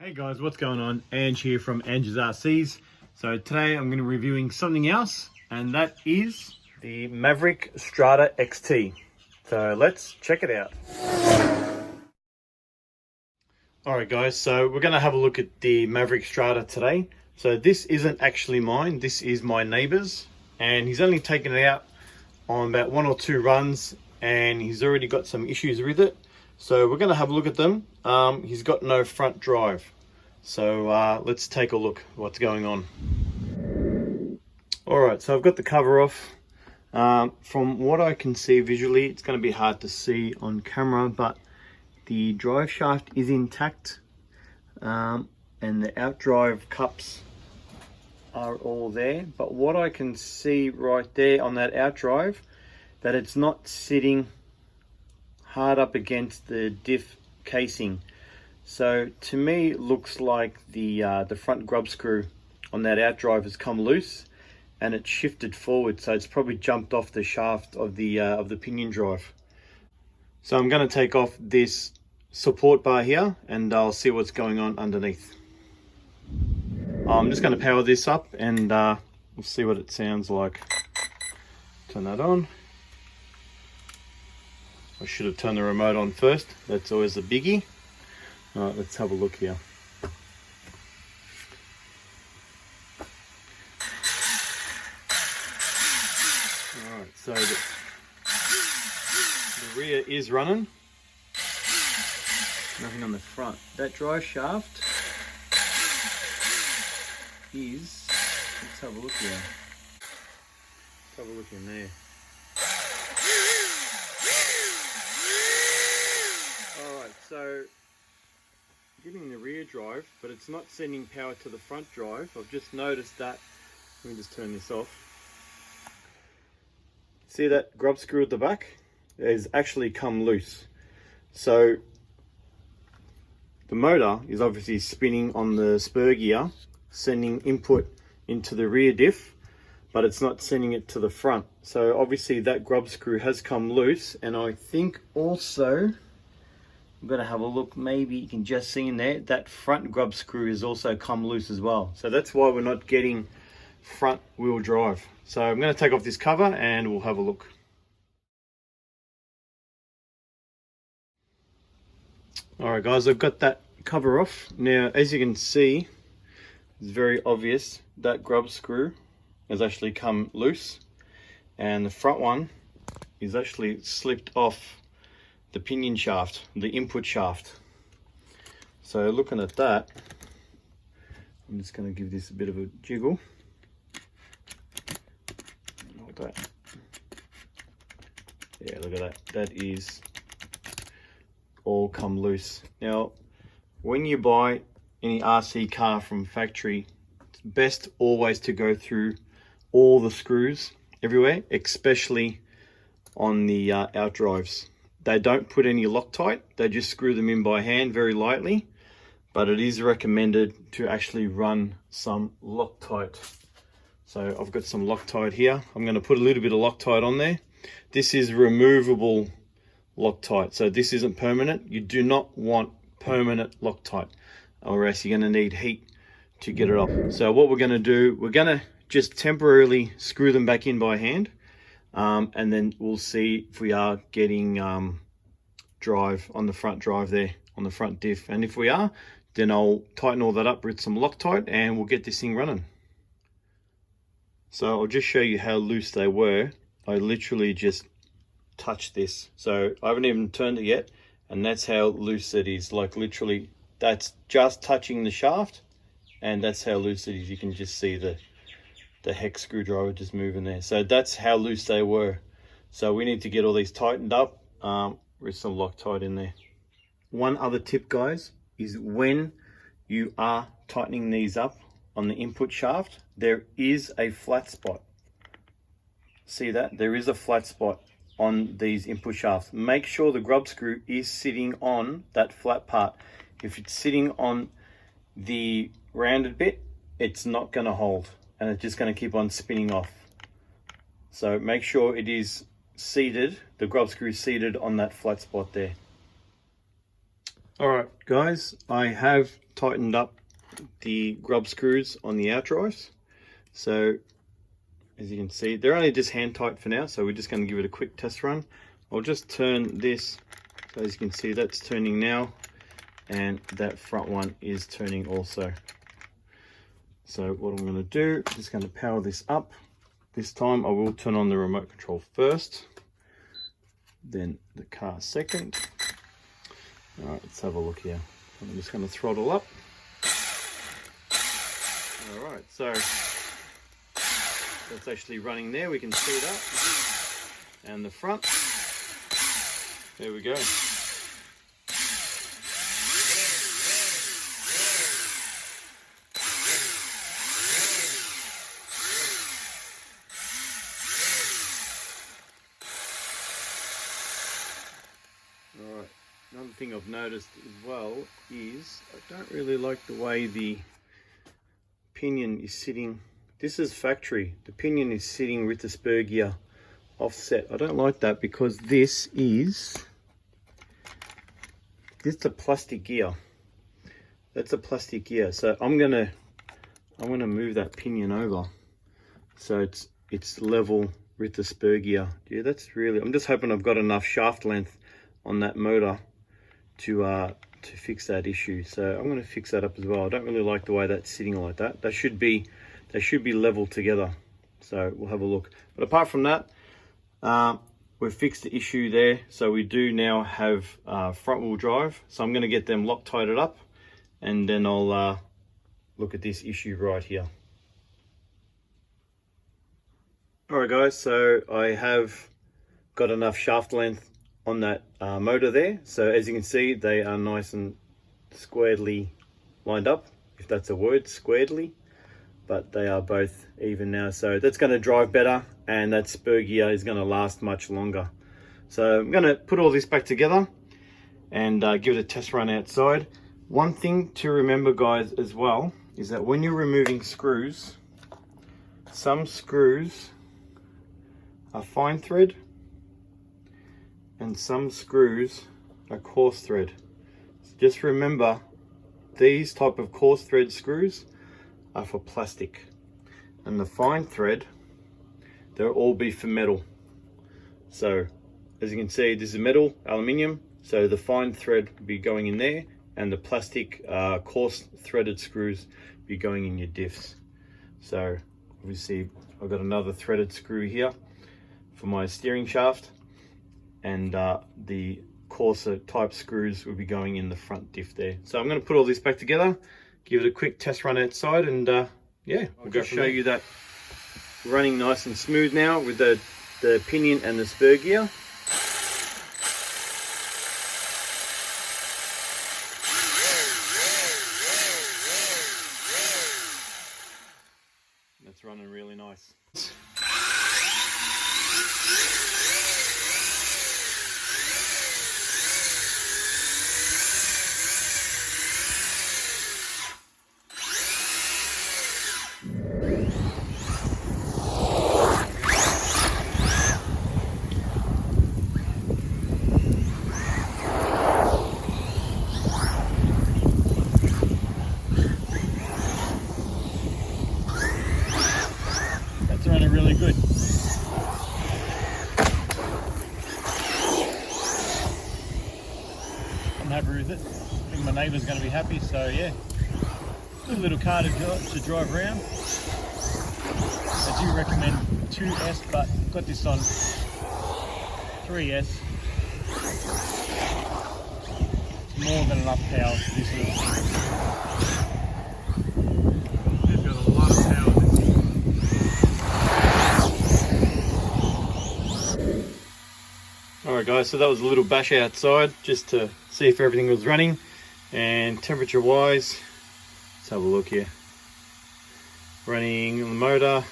Hey guys, what's going on? Ange here from Ange's RCs. So today I'm going to be reviewing something else, and that is the Maverick Strada XT. So let's check it out. Alright guys, so we're going to have a look at the Maverick Strada today. So this isn't actually mine, this is my neighbour's, and he's only taken it out on about 1 or 2 runs, and he's already got some issues with it. So we're going to have a look at them. He's got no front drive. So let's take a look what's going on. Alright, so I've got the cover off. From what I can see visually, it's going to be hard to see on camera, but the drive shaft is intact, and the outdrive cups are all there. But what I can see right there on that outdrive, that it's not sitting hard up against the diff casing. So to me it looks like the front grub screw on that outdrive has come loose and it's shifted forward, so it's probably jumped off the shaft of the pinion drive. So I'm going to take off this support bar here and I'll see what's going on underneath. I'm just going to power this up and we'll see what it sounds like. Turn that on. I should have turned the remote on first. That's always a biggie. All right, let's have a look here. All right, so the rear is running. Nothing on the front. That drive shaft is, let's have a look here. Let's have a look in there. So getting the rear drive, but it's not sending power to the front drive. I've just noticed that. Let me just turn this off. See that grub screw at the back? It has actually come loose. So the motor is obviously spinning on the spur gear, sending input into the rear diff, but it's not sending it to the front. So obviously that grub screw has come loose, and I think also, I'm going to have a look, maybe you can just see in there, that front grub screw has also come loose as well. So that's why we're not getting front wheel drive. So I'm going to take off this cover and we'll have a look. Alright guys, I've got that cover off. Now as you can see, it's very obvious that grub screw has actually come loose, and the front one is actually slipped off the pinion shaft, the input shaft. So looking at that, I'm just going to give this a bit of a jiggle. Like that. Yeah, look at that. That is all come loose. Now, when you buy any RC car from factory, it's best always to go through all the screws everywhere, especially on the outdrives. They don't put any Loctite, they just screw them in by hand very lightly, but it is recommended to actually run some Loctite. So I've got some Loctite here. I'm going to put a little bit of Loctite on there. This is removable Loctite, so this isn't permanent. You do not want permanent Loctite, or else you're going to need heat to get it off. So what we're going to do, we're going to just temporarily screw them back in by hand. And then we'll see if we are getting drive on the front drive there, on the front diff. And if we are, then I'll tighten all that up with some Loctite and we'll get this thing running. So I'll just show you how loose they were. I literally just touched this. So I haven't even turned it yet. And that's how loose it is. Like literally, that's just touching the shaft. And that's how loose it is. You can just see the hex screwdriver just moving there. So that's how loose they were. So we need to get all these tightened up with some Loctite in there. One other tip guys is when you are tightening these up on the input shaft, there is a flat spot. See that? There is a flat spot on these input shafts. Make sure the grub screw is sitting on that flat part. If it's sitting on the rounded bit, it's not going to hold, and it's just going to keep on spinning off. So make sure it is seated, the grub screw is seated on that flat spot there. All right, guys, I have tightened up the grub screws on the outdrives. So as you can see, they're only just hand tight for now, so we're just going to give it a quick test run. I'll just turn this, so as you can see, that's turning now, and that front one is turning also. So what I'm going to do, I'm just going to power this up. This time I will turn on the remote control first, then the car second. All right, let's have a look here. I'm just going to throttle up. All right, so that's actually running there. We can see that. And the front, there we go. Alright, another thing I've noticed as well is I don't really like the way the pinion is sitting. This is factory. The pinion is sitting with the spur gear offset. I don't like that because this is a plastic gear. That's a plastic gear. So I'm gonna move that pinion over so it's level with the spur gear. Yeah, that's really, I'm just hoping I've got enough shaft length on that motor to fix that issue. So I'm going to fix that up as well. I don't really like the way that's sitting like that. They should be level together. So we'll have a look. But apart from that, we've fixed the issue there. So we do now have front wheel drive. So I'm going to get them Loctited up, and then I'll look at this issue right here. All right, guys. So I have got enough shaft length on that motor there. So as you can see, they are nice and squarely lined up, if that's a word, squarely, but they are both even now. So that's going to drive better, and that spur gear is going to last much longer. So I'm going to put all this back together and give it a test run outside. One thing to remember, guys, as well, is that when you're removing screws, some screws are fine thread and some screws are coarse thread. So just remember, these type of coarse thread screws are for plastic, and the fine thread, they'll all be for metal. So as you can see, this is metal, aluminium, so the fine thread will be going in there, and the plastic coarse threaded screws be going in your diffs. So obviously I've got another threaded screw here for my steering shaft, and the coarser type screws will be going in the front diff there. So I'm going to put all this back together, give it a quick test run outside, and yeah, we'll go show you that running nice and smooth now with the pinion and the spur gear. That's running really nice. Running really good. I'm happy with it. I think my neighbour's going to be happy, so yeah. Good little car to drive around. I do recommend 2S, but got this on 3S. It's more than enough power for this little thing. It's got a lot of power. Alright guys, so that was a little bash outside just to see if everything was running, and temperature wise, let's have a look here. Running on the motor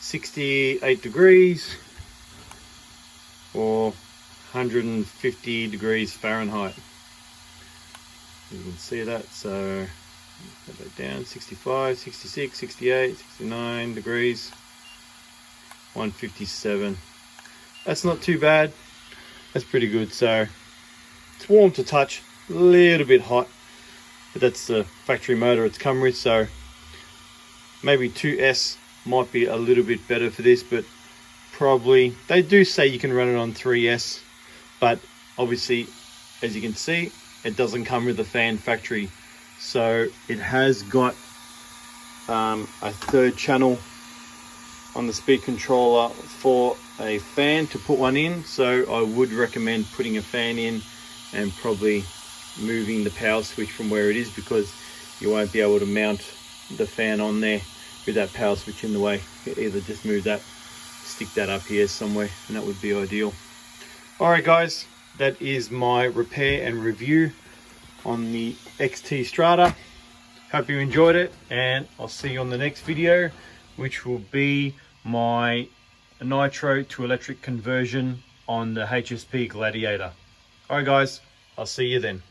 68 degrees or 150 degrees Fahrenheit. You can see that, so put that down, 65, 66, 68, 69 degrees, 157. That's not too bad. That's pretty good. So It's warm to touch, a little bit hot, but that's the factory motor it's come with, so maybe 2S might be a little bit better for this, but probably, they do say you can run it on 3S, but obviously, as you can see, it doesn't come with a fan factory. So it has got a third channel on the speed controller for a fan to put one in. So I would recommend putting a fan in and probably moving the power switch from where it is, because you won't be able to mount the fan on there with that power switch in the way. You either just move that, stick that up here somewhere, and that would be ideal. Alright guys, that is my repair and review on the XT Strada. Hope you enjoyed it, and I'll see you on the next video, which will be my nitro to electric conversion on the HSP Gladiator. Alright guys, I'll see you then.